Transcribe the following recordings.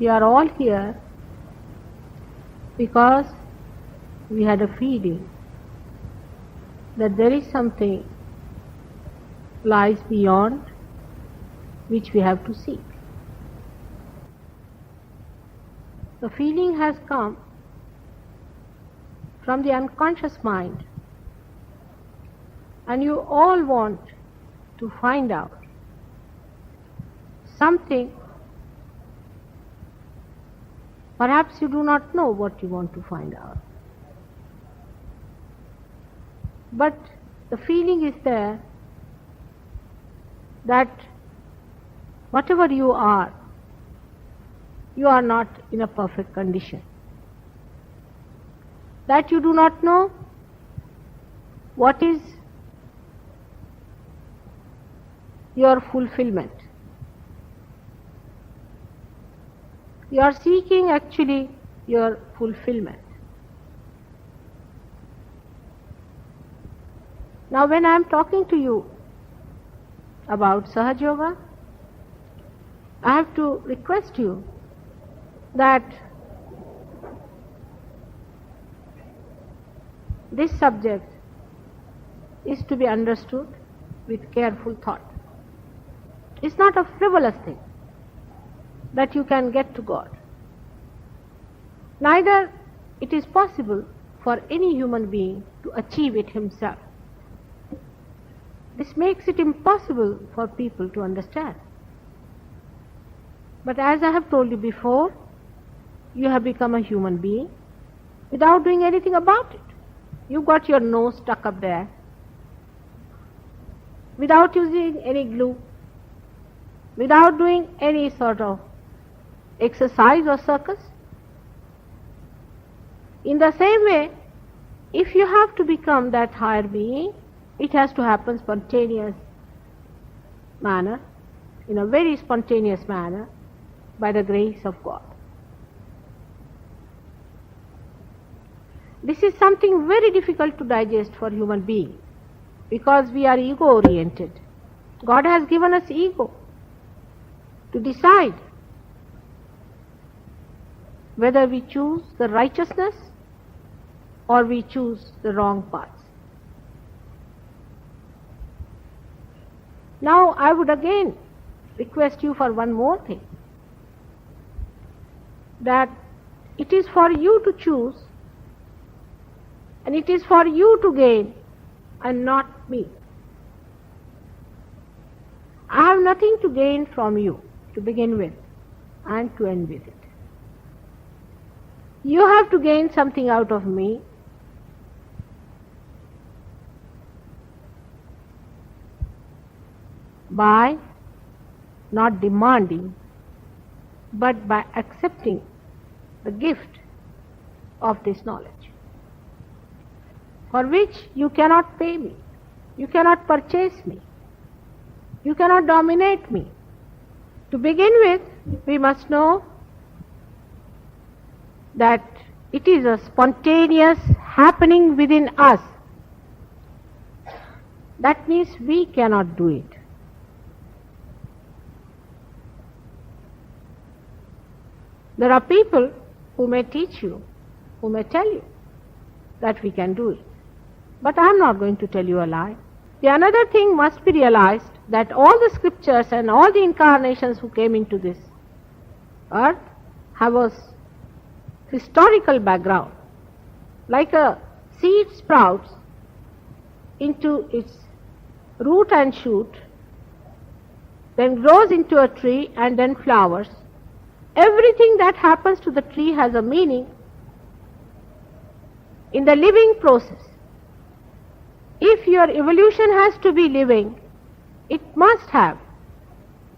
we are all here because we had a feeling that there is something lies beyond which we have to seek. The feeling has come from the unconscious mind, and you all want to find out something. Perhaps you do not know what you want to find out, but the feeling is there that whatever you are not in a perfect condition, that you do not know what is your fulfillment. You are seeking actually your fulfillment. Now when I am talking to you about Sahaja Yoga, I have to request you that this subject is to be understood with careful thought. It's not a frivolous thing that you can get to God. Neither it is possible for any human being to achieve it himself. This makes it impossible for people to understand. But as I have told you before, you have become a human being without doing anything about it. You got your nose stuck up there without using any glue, without doing any sort of exercise or circus. In the same way, if you have to become that higher being, it has to happen spontaneous manner, in a very spontaneous manner, by the grace of God. This is something very difficult to digest for human beings because we are ego oriented. God has given us ego to decide whether we choose the righteousness or we choose the wrong path. Now I would again request you for one more thing, that it is for you to choose and it is for you to gain and not me. I have nothing to gain from you to begin with and to end with it. You have to gain something out of me by not demanding but by accepting the gift of this knowledge, for which you cannot pay me, you cannot purchase me, you cannot dominate me. To begin with, we must know that it is a spontaneous happening within us. That means we cannot do it. There are people who may teach you, who may tell you that we can do it. But I am not going to tell you a lie. The another thing must be realized, that all the scriptures and all the incarnations who came into this earth have a historical background. Like a seed sprouts into its root and shoot, then grows into a tree and then flowers. Everything that happens to the tree has a meaning in the living process. If your evolution has to be living, it must have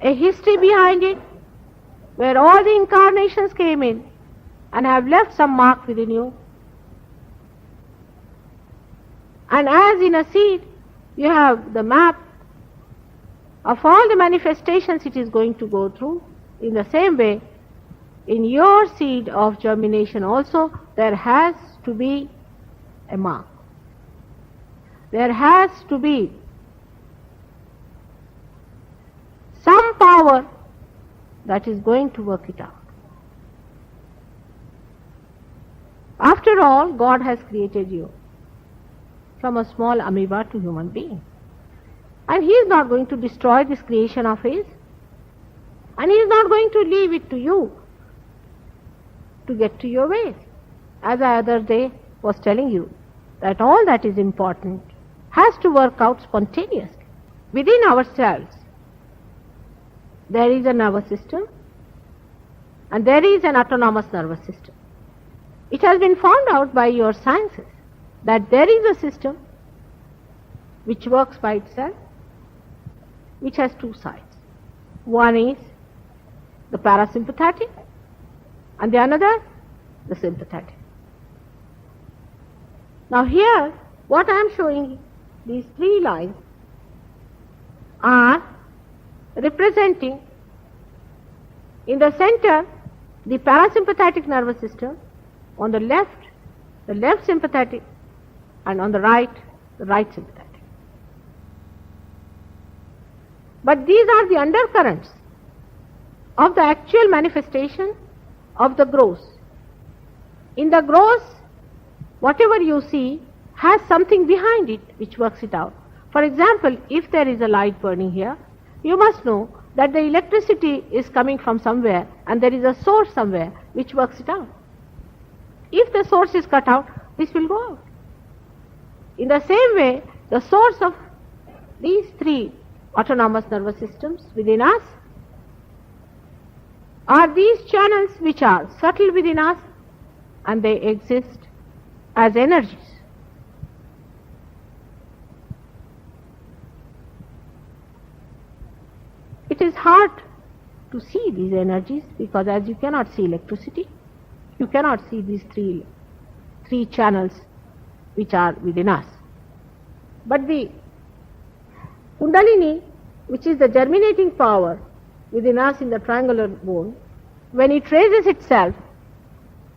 a history behind it, where all the incarnations came in and have left some mark within you. And as in a seed, you have the map of all the manifestations it is going to go through. In the same way, in your seed of germination also, there has to be a mark. There has to be some power that is going to work it out. all, God has created you from a small amoeba to human being. And He is not going to destroy this creation of His. And He is not going to leave it to you to get to your ways. As I other day was telling you, that all that is important has to work out spontaneously. Within ourselves, there is a nervous system and there is an autonomous nervous system. It has been found out by your sciences that there is a system which works by itself, which has two sides. One is the parasympathetic and the another the sympathetic. Now here, what I am showing, these three lines are representing in the center the parasympathetic nervous system, on the left sympathetic, and on the right sympathetic. But these are the undercurrents of the actual manifestation of the gross. In the gross, whatever you see has something behind it which works it out. For example, if there is a light burning here, you must know that the electricity is coming from somewhere and there is a source somewhere which works it out. If the source is cut out, this will go out. In the same way, the source of these three autonomous nervous systems within us are these channels which are subtle within us and they exist as energies. It is hard to see these energies because as you cannot see electricity, you cannot see these three channels which are within us. But the Kundalini, which is the germinating power within us in the triangular bone, when it raises itself,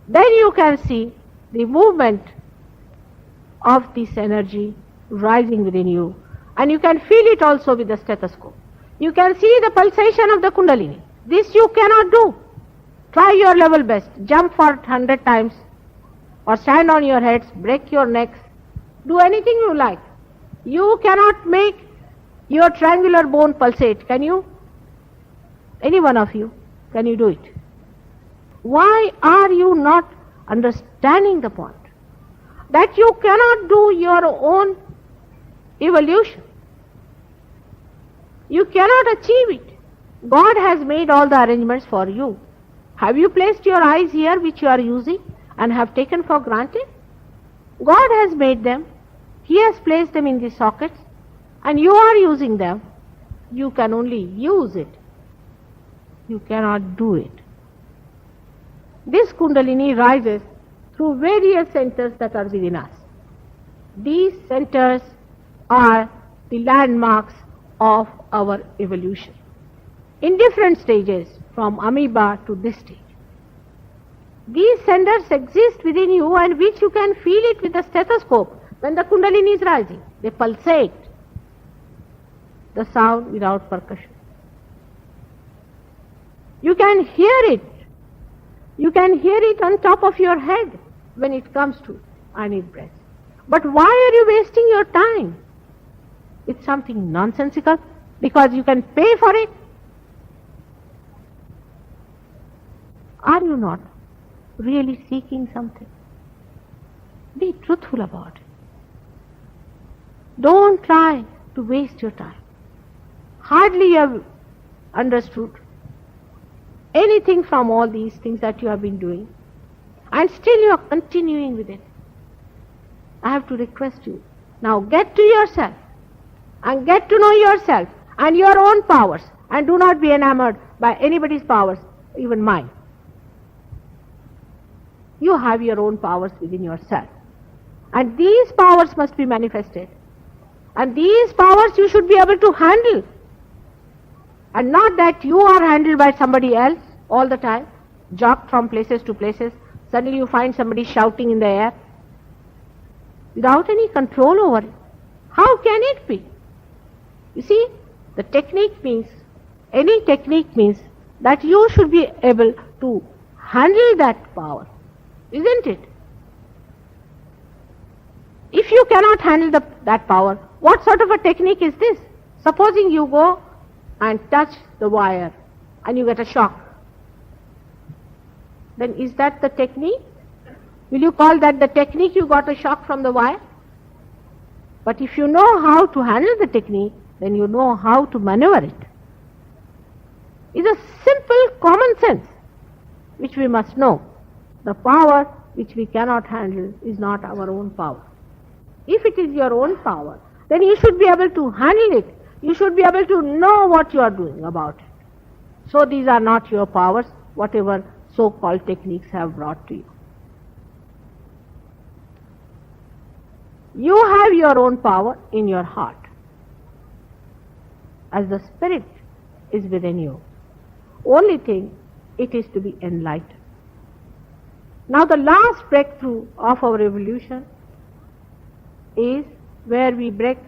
then you can see the movement of this energy rising within you, and you can feel it also with the stethoscope. You can see the pulsation of the Kundalini. This you cannot do. Try your level best. Jump for 100 times or stand on your heads, break your necks, do anything you like. You cannot make your triangular bone pulsate, can you? Any one of you, can you do it? Why are you not understanding the point? That you cannot do your own evolution. You cannot achieve it. God has made all the arrangements for you. Have you placed your eyes here which you are using and have taken for granted? God has made them. He has placed them in the sockets and you are using them. You can only use it. You cannot do it. This Kundalini rises through various centers that are within us. These centers are the landmarks of our evolution in different stages from amoeba to this stage. These centers exist within you and which you can feel it with the stethoscope when the Kundalini is rising. They pulsate the sound without percussion. You can hear it. You can hear it on top of your head when it comes to I need breath. But why are you wasting your time? It's something nonsensical because you can pay for it. Are you not really seeking something? Be truthful about it. Don't try to waste your time. Hardly you have understood anything from all these things that you have been doing, and still you are continuing with it. I have to request you, now get to yourself and get to know yourself and your own powers, and do not be enamored by anybody's powers, even mine. You have your own powers within yourself, and these powers must be manifested, and these powers you should be able to handle, and not that you are handled by somebody else all the time, jogged from places to places. Suddenly you find somebody shouting in the air without any control over it. How can it be? You see, the technique means, any technique means that you should be able to handle that power, isn't it? cannot handle that power, what sort of a technique is this? Supposing you go and touch the wire and you get a shock. Then is that the technique? Will you call that the technique, you got a shock from the wire? But if you know how to handle the technique, then you know how to maneuver it. It's a simple common sense which we must know. The power which we cannot handle is not our own power. If it is your own power, then you should be able to handle it. You should be able to know what you are doing about it. So these are not your powers, whatever so-called techniques have brought to you. You have your own power in your heart, as the spirit is within you. Only thing, it is to be enlightened. Now the last breakthrough of our evolution is where we break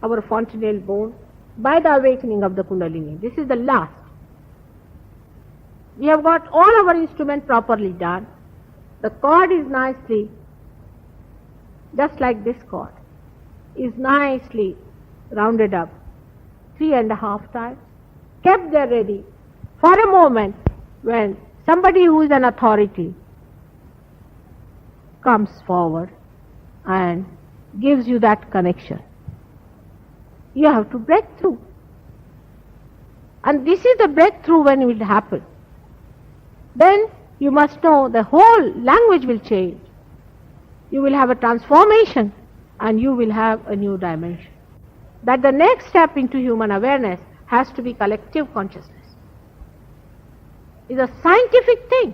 our fontanelle bone by the awakening of the Kundalini. This is the last. We have got all our instruments properly done. The cord is nicely, just like this cord, is nicely rounded up 3.5 times, kept there ready for a moment when somebody who is an authority comes forward and gives you that connection. You have to break through. And this is the breakthrough when it will happen. Then you must know the whole language will change. You will have a transformation and you will have a new dimension. That the next step into human awareness has to be collective consciousness. It's a scientific thing.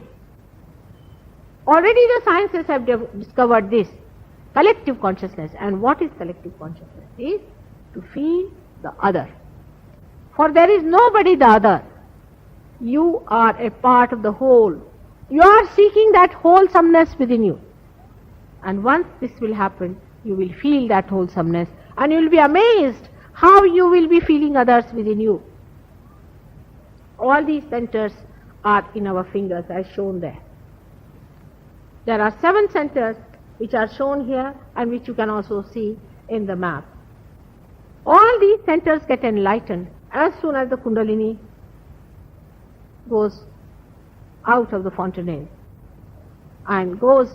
Already the sciences have discovered this, collective consciousness. And what is collective consciousness? Is to feel the other. For there is nobody the other. You are a part of the whole. You are seeking that wholesomeness within you. And once this will happen, you will feel that wholesomeness and you will be amazed how you will be feeling others within you. All these centers are in our fingers as shown there. There are 7 centers which are shown here and which you can also see in the map. All these centers get enlightened as soon as the Kundalini goes out of the fontanelle and goes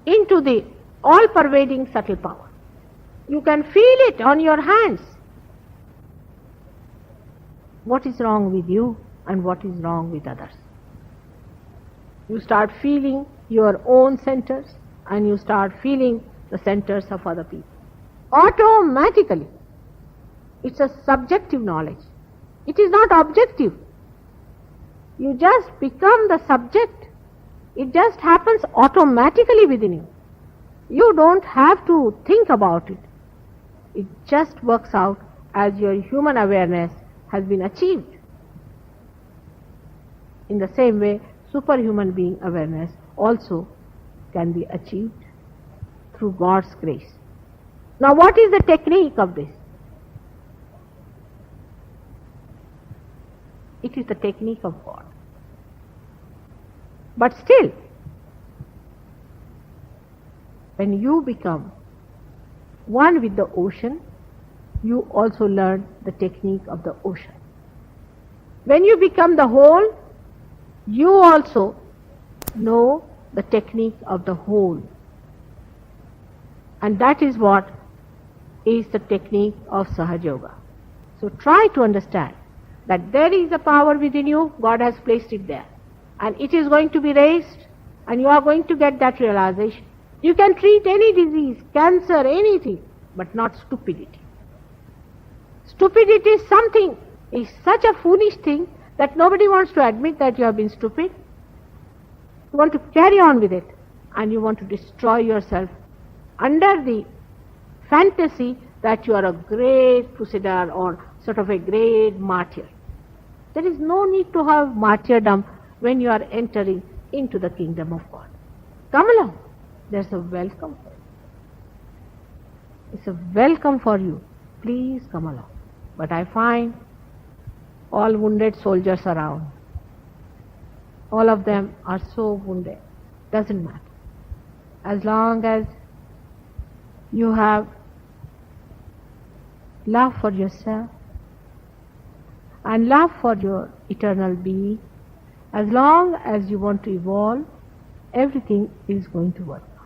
into the all-pervading subtle power. You can feel it on your hands. What is wrong with you and what is wrong with others? You start feeling your own centers and you start feeling the centers of other people. Automatically. It's a subjective knowledge. It is not objective. You just become the subject. It just happens automatically within you. You don't have to think about it. It just works out as your human awareness has been achieved. In the same way, superhuman being awareness also can be achieved through God's grace. Now what is the technique of this? It is the technique of God. But still, when you become one with the ocean, you also learn the technique of the ocean. When you become the whole, you also know the technique of the whole. And that is what is the technique of Sahaja Yoga. So try to understand that there is a power within you, God has placed it there. And it is going to be raised and you are going to get that realization. You can treat any disease, cancer, anything, but not stupidity. Stupidity is such a foolish thing that nobody wants to admit that you have been stupid. You want to carry on with it and you want to destroy yourself under the fantasy that you are a great crusader or sort of a great martyr. There is no need to have martyrdom when you are entering into the kingdom of God. Come along. There's a welcome for you. It's a welcome for you. Please come along. But I find all wounded soldiers around. All of them are so wounded. Doesn't matter. As long as you have love for yourself and love for your eternal being, as long as you want to evolve, everything is going to work.